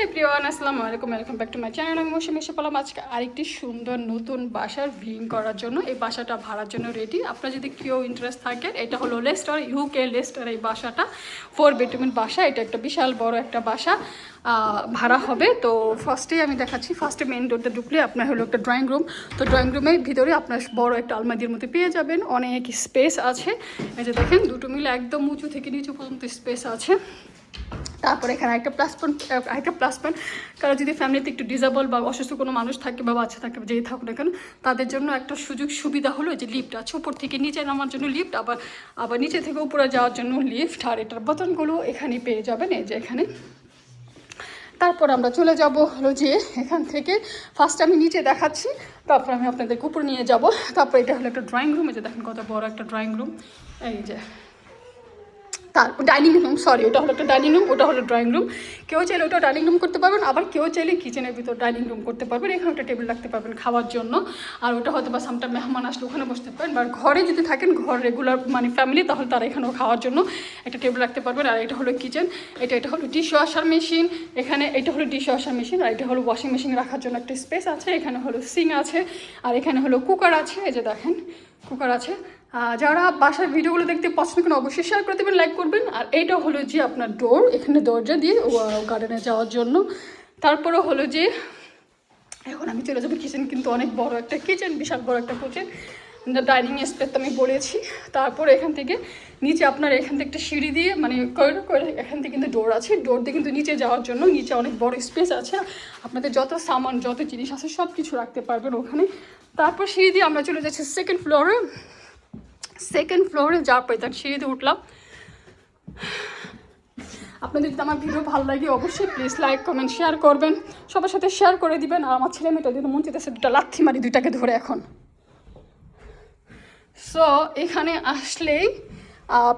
Everyone, আসসালামু আলাইকুম, welcome back to my channel. আমি মৌসুমী এসে পেলাম আজকে আরেকটি সুন্দর নতুন বাসার ভিউইং করার জন্য। এই বাসাটা ভাড়ার জন্য রেডি। আপনার যদি কেউ ইন্টারেস্ট থাকে, এটা হলো লেস্টার, ইউকে লেস্টার। এই বাসাটা 4 বেডরুমের বাসা। এটা একটা বিশাল বড় একটা বাসা, ভাড়া হবে। তো ফার্স্টেই আমি দেখাচ্ছি, ফার্স্টে মেন ডোরটা ঢুকলে আপনার হলো একটা ড্রয়িং রুম। তো ড্রয়িং রুমের ভিতরে আপনার বড় একটা আলমারির মধ্যে পেয়ে যাবেন, অনেক স্পেস আছে। এই যে দেখেন, দুটো মিলে একদম উঁচু থেকে নিচু পর্যন্ত স্পেস আছে। তারপরে এখানে একটা প্লাস পয়েন্ট কারণ যদি ফ্যামিলিতে একটু ডিসেবল বা অসুস্থ কোনো মানুষ থাকে বা বাচ্চা থাকে, যেই থাকুক না কেন, তাদের জন্য একটা সুযোগ সুবিধা হলো যে লিফট আছে, উপর থেকে নিচে নামার জন্য লিফট, আবার নিচে থেকে উপরে যাওয়ার জন্য লিফট। আর এটার বোতামগুলো এখানে পেয়ে যাবেন, এই যে এখানে। তারপর আমরা চলে যাব হলো যে এখান থেকে ফার্স্ট আমি নিচে দেখাচ্ছি, তারপর আমি আপনাদেরকে উপর নিয়ে যাব। তারপর এটা হলো একটা ড্রয়িং রুম, এই যে দেখেন কত বড় একটা ড্রয়িং রুম। এই যে তারপর ডাইনিং রুম, সরি, ওটা হলো একটা ডাইনিং রুম, ওটা হলো ড্রয়িং রুম। কেউ চাইলে ওটা ডাইনিং রুম করতে পারবেন, আবার কেউ চাইলে কিচেনের ভিতর ডাইনিং রুম করতে পারবেন। এখানে একটা টেবিল রাখতে পারবেন খাওয়ার জন্য। আর ওটা হয়তো বা সামটা মেহমান আসলে ওখানে বসতে পারেন। বা ঘরে যদি থাকেন, ঘর রেগুলার মানে ফ্যামিলি, তাহলে তারা এখানেও খাওয়ার জন্য একটা টেবিল রাখতে পারবেন। আর এটা হলো কিচেন, এটা হলো ডিশ ওয়াশার মেশিন। এখানে এটা হলো ডিশ ওয়াশার মেশিন, আর এটা হলো ওয়াশিং মেশিন রাখার জন্য একটা স্পেস আছে। এখানে হলো সিঙ্ক আছে, আর এখানে হলো কুকার আছে। এই যে দেখেন কুকার আছে। যারা বাসার ভিডিওগুলো দেখতে পছন্দ করেন অবশ্যই শেয়ার করে দেবেন, লাইক করবেন। আর এইটা হলো যে আপনার ডোর, এখানে দরজা দিয়ে গার্ডেনে যাওয়ার জন্য। তারপরে হলো যে এখন আমি চলে যাবো কিচেন, কিন্তু অনেক বড় একটা কিচেন, বিশাল বড় একটা কিচেন। ডাইনিং স্পেস তো আমি বলেছি। তারপর এখান থেকে নিচে আপনার এখান থেকে একটা সিঁড়ি দিয়ে মানে করে এখান থেকে কিন্তু ডোর আছে, ডোর দিয়ে কিন্তু নিচে যাওয়ার জন্য। নিচে অনেক বড় স্পেস আছে, আপনাদের যত সামান যত জিনিস আছে সব কিছু রাখতে পারবেন ওখানে। তারপর সিঁড়ি দিয়ে আমরা চলে যাচ্ছি সেকেন্ড ফ্লোরে যাওয়ার পরে তার সিঁড়িতে উঠলাম। আপনাদের যদি আমার ভিডিও ভালো লাগে অবশ্যই প্লিজ লাইক কমেন্ট শেয়ার করবেন, সবার সাথে শেয়ার করে দিবেন। আর আমার ছেলে মেয়েটা যদি মন চেতেছে দুটা লাথি মারি দুইটাকে ধরে এখন। সো এখানে আসলেই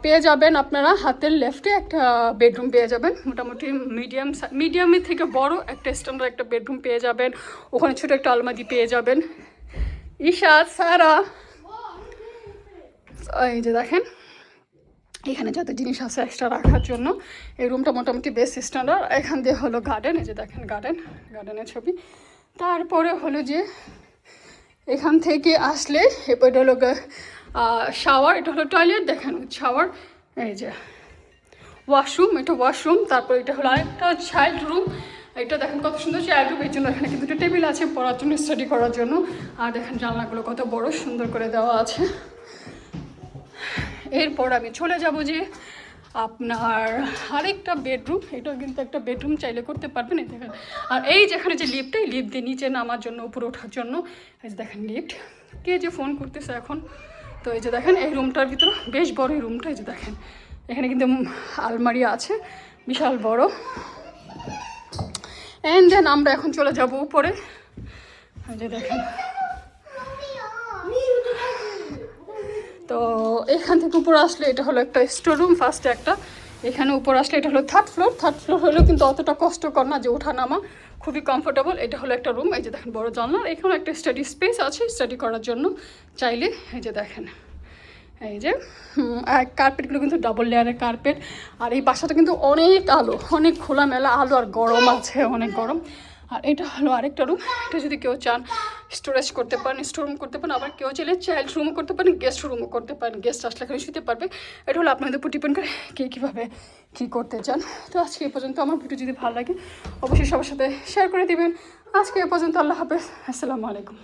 পেয়ে যাবেন আপনারা হাতের লেফটে একটা বেডরুম পেয়ে যাবেন, মোটামুটি মিডিয়ামের থেকে বড় একটা স্ট্যান্ডার্ড একটা বেডরুম পেয়ে যাবেন। ওখানে ছোটো একটা আলমারি পেয়ে যাবেন। ঈশা, সারা, এই যে দেখেন এখানে যত জিনিস আছে এক্সট্রা রাখার জন্য। এই রুমটা মোটামুটি বেস্ট স্ট্যান্ডার্ড। এখান দিয়ে হলো গার্ডেন, এই যে দেখেন গার্ডেনের ছবি। তারপরে হলো যে এখান থেকে আসলে এরপর হলো শাওয়ার, এটা হলো টয়লেট, দেখেন শাওয়ার। এই যে ওয়াশরুম, এটা ওয়াশরুম। তারপর এটা হলো আরেকটা চাইল্ড রুম, এটা দেখেন কত সুন্দর চাইল্ড রুম। এর জন্য এখানে কিন্তু একটা টেবিল আছে পড়ার জন্য, স্টাডি করার জন্য। আর দেখেন জানলাগুলো কত বড় সুন্দর করে দেওয়া আছে। এরপর আমি চলে যাব যে আপনার আরেকটা বেডরুম, এটাও কিন্তু একটা বেডরুম চাইলে করতে পারবেন। এই দেখেন, আর এই যেখানে যে লিফ্ট, এই লিফ্ট দিয়ে নিচে নামার জন্য উপরে ওঠার জন্য। এই যে দেখেন লিফ্ট। কে যে ফোন করতেছে এখন। তো এই যে দেখেন এই রুমটার ভিতরে বেশ বড় এই রুমটা। এই যে দেখেন এখানে কিন্তু আলমারি আছে বিশাল বড়। অ্যান্ড দেন আমরা এখন চলে যাব উপরে। এই যে দেখেন, তো এখান থেকে উপরে আসলে এটা হলো একটা স্টোর রুম ফার্স্টে একটা। এখানে উপর আসলে এটা হলো থার্ড ফ্লোর হলেও কিন্তু অতটা কষ্টকর না যে ওঠা নামা, খুবই কমফোর্টেবল। এটা হলো একটা রুম, এই যে দেখেন বড় জানলা। এখানে একটা স্টাডি স্পেস আছে স্টাডি করার জন্য চাইলে। এই যে দেখেন এই যে কার্পেটগুলো কিন্তু ডাবল লেয়ারের কার্পেট। আর এই বাসাটা কিন্তু অনেক আলো, অনেক খোলামেলা আলো, আর গরম আছে, অনেক গরম। আর এটা হলো আরেকটা রুম, এটা যদি কেউ চান স্টোরেজ করতে পারেন, স্টোর রুম করতে পারেন। আবার কেউ চাইলে চাইল্ড রুমও করতে পারেন, গেস্ট রুমও করতে পারেন, গেস্ট আসলে এখানে শুতে পারবে। এটা হলো আপনাদের উপর ডিপেন্ড করে কে কীভাবে কী করতে চান। তো আজকে এ পর্যন্ত। আমার ভিডিও যদি ভালো লাগে অবশ্যই সবার সাথে শেয়ার করে দিবেন। আজকে এ পর্যন্ত, আল্লাহ হাফেজ, আসসালামু আলাইকুম।